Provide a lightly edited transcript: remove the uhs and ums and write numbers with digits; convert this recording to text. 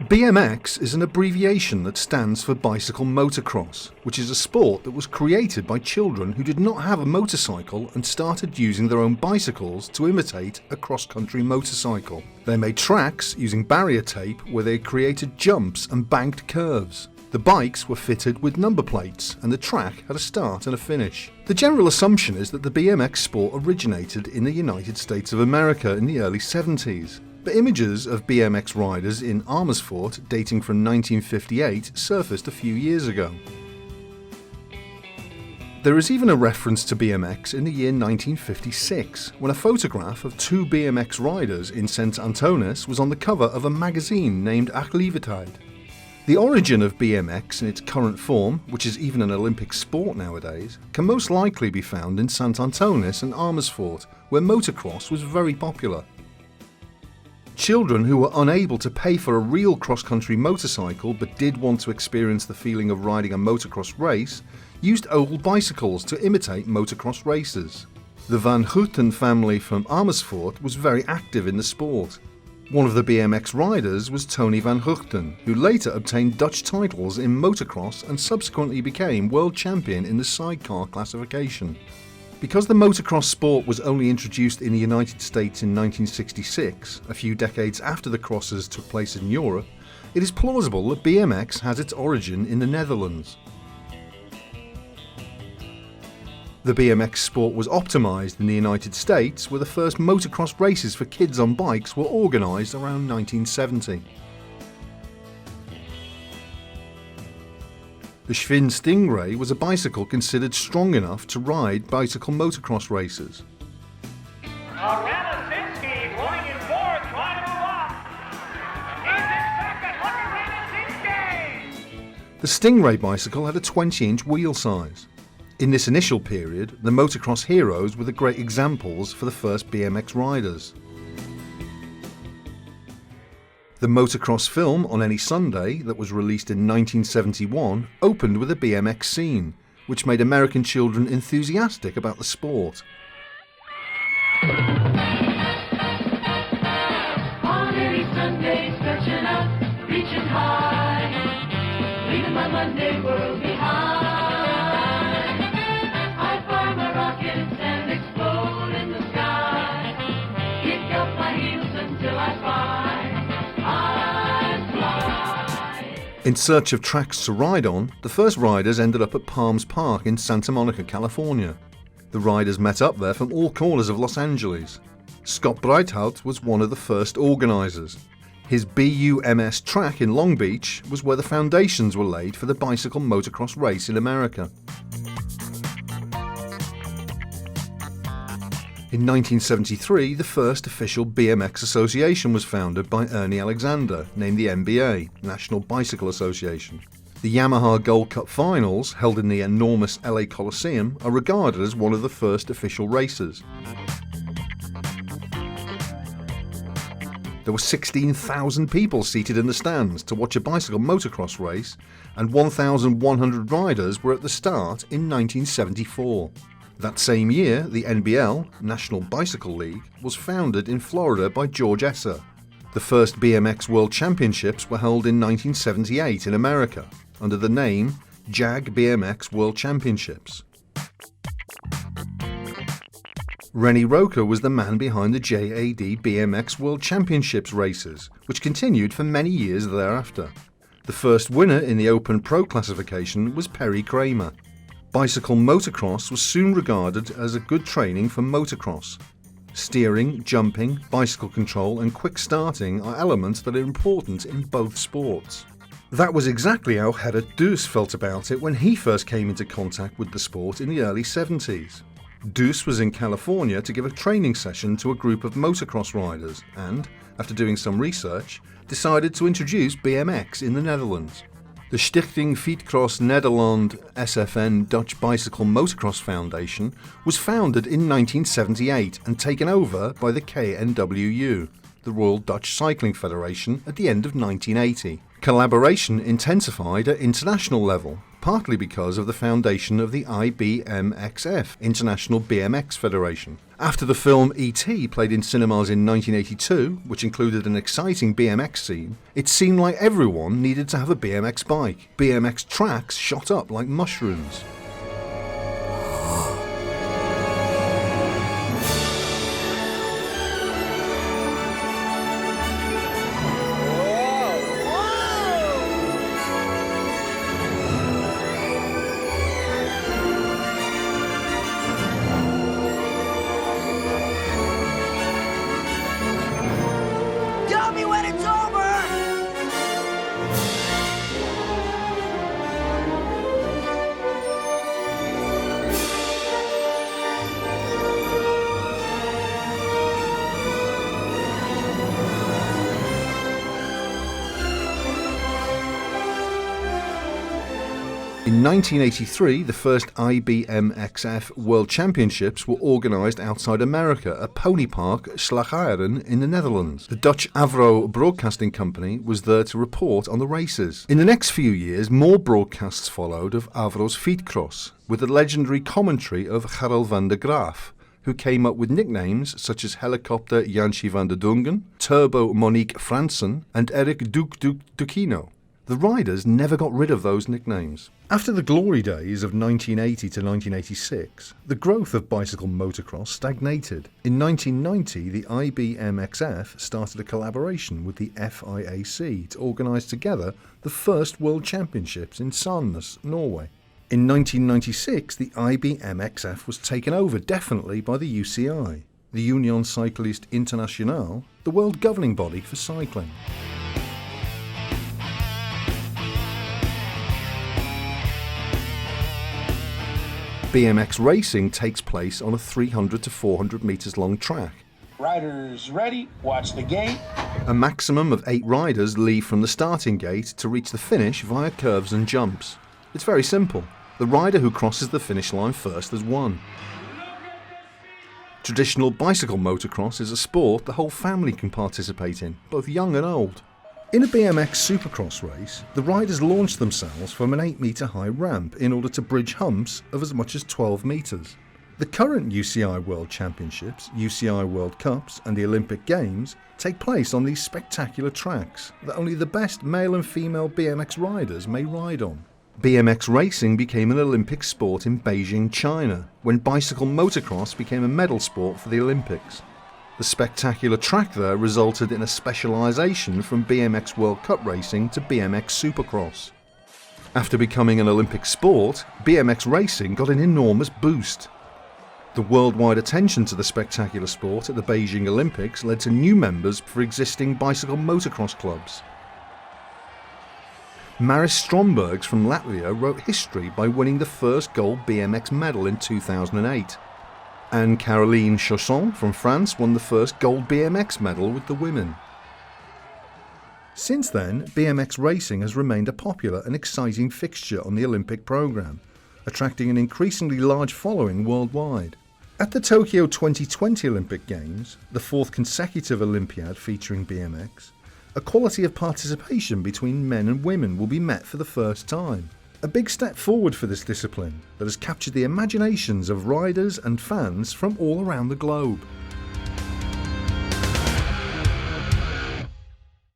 BMX is an abbreviation that stands for bicycle motocross, which is a sport that was created by children who did not have a motorcycle and started using their own bicycles to imitate a cross-country motorcycle. They made tracks using barrier tape where they created jumps and banked curves. The bikes were fitted with number plates and the track had a start and a finish. The general assumption is that the BMX sport originated in the United States of America in the early 70s. But images of BMX riders in Amersfoort dating from 1958 surfaced a few years ago. There is even a reference to BMX in the year 1956, when a photograph of two BMX riders in St. Antonis was on the cover of a magazine named Activiteit. The origin of BMX in its current form, which is even an Olympic sport nowadays, can most likely be found in St. Antonis and Amersfoort, where motocross was very popular. Children who were unable to pay for a real cross-country motorcycle but did want to experience the feeling of riding a motocross race used old bicycles to imitate motocross races. The Van Houten family from Amersfoort was very active in the sport. One of the BMX riders was Tony Van Houten, who later obtained Dutch titles in motocross and subsequently became world champion in the sidecar classification. Because the motocross sport was only introduced in the United States in 1966, a few decades after the crosses took place in Europe, it is plausible that BMX has its origin in the Netherlands. The BMX sport was optimized in the United States, where the first motocross races for kids on bikes were organized around 1970. The Schwinn Stingray was a bicycle considered strong enough to ride bicycle motocross races. The Stingray bicycle had a 20-inch wheel size. In this initial period, the motocross heroes were the great examples for the first BMX riders. The motocross film On Any Sunday that was released in 1971 opened with a BMX scene, which made American children enthusiastic about the sport. On any Sunday, stretching up, reaching high, leaving my Monday world behind. I fire my rockets and explode in the sky, kick up my heels until I find In search of tracks to ride on, the first riders ended up at Palms Park in Santa Monica, California. The riders met up there from all corners of Los Angeles. Scott Breithout was one of the first organisers. His BUMS track in Long Beach was where the foundations were laid for the bicycle motocross race in America. In 1973, the first official BMX association was founded by Ernie Alexander, named the NBA, National Bicycle Association. The Yamaha Gold Cup finals, held in the enormous LA Coliseum, are regarded as one of the first official races. There were 16,000 people seated in the stands to watch a bicycle motocross race, and 1,100 riders were at the start in 1974. That same year, the NBL, National Bicycle League, was founded in Florida by George Esser. The first BMX World Championships were held in 1978 in America, under the name JAG BMX World Championships. Rennie Roker was the man behind the JAD BMX World Championships races, which continued for many years thereafter. The first winner in the Open Pro classification was Perry Kramer. Bicycle motocross was soon regarded as a good training for motocross. Steering, jumping, bicycle control and quick starting are elements that are important in both sports. That was exactly how Gerrit Duus felt about it when he first came into contact with the sport in the early 70s. Duus was in California to give a training session to a group of motocross riders and, after doing some research, decided to introduce BMX in the Netherlands. The Stichting Fietscross Nederland SFN Dutch Bicycle Motocross Foundation was founded in 1978 and taken over by the KNWU, the Royal Dutch Cycling Federation, at the end of 1980. Collaboration intensified at international level. partly because of the foundation of the IBMXF, International BMX Federation. After the film E.T. played in cinemas in 1982, which included an exciting BMX scene, it seemed like everyone needed to have a BMX bike. BMX tracks shot up like mushrooms. Tell me when it's over! In 1983, the first IBMXF World Championships were organised outside America at Pony Park Slagharen in the Netherlands. The Dutch Avro Broadcasting Company was there to report on the races. In the next few years, more broadcasts followed of Avro's Fietscross, with the legendary commentary of Gerald van der Graaf, who came up with nicknames such as Helicopter Jansje van der Dungen, Turbo Monique Fransen, and Eric Duke Duquino. The riders never got rid of those nicknames. After the glory days of 1980 to 1986, the growth of bicycle motocross stagnated. In 1990, the IBMXF started a collaboration with the FIAC to organise together the first World Championships in Sandnes, Norway. In 1996, the IBMXF was taken over definitely by the UCI, the Union Cycliste Internationale, the world governing body for cycling. BMX racing takes place on a 300 to 400 metres long track. Riders ready, watch the gate. A maximum of 8 riders leave from the starting gate to reach the finish via curves and jumps. It's very simple. The rider who crosses the finish line first has won. Traditional bicycle motocross is a sport the whole family can participate in, both young and old. In a BMX supercross race, the riders launch themselves from an 8-metre high ramp in order to bridge humps of as much as 12 metres. The current UCI World Championships, UCI World Cups and the Olympic Games take place on these spectacular tracks that only the best male and female BMX riders may ride on. BMX racing became an Olympic sport in Beijing, China, when bicycle motocross became a medal sport for the Olympics. The spectacular track there resulted in a specialisation from BMX World Cup racing to BMX Supercross. After becoming an Olympic sport, BMX racing got an enormous boost. The worldwide attention to the spectacular sport at the Beijing Olympics led to new members for existing bicycle motocross clubs. Maris Strombergs from Latvia wrote history by winning the first gold BMX medal in 2008. And Caroline Chausson from France won the first gold BMX medal with the women. Since then, BMX racing has remained a popular and exciting fixture on the Olympic programme, attracting an increasingly large following worldwide. At the Tokyo 2020 Olympic Games, the 4th consecutive Olympiad featuring BMX, equality of participation between men and women will be met for the first time. A big step forward for this discipline that has captured the imaginations of riders and fans from all around the globe.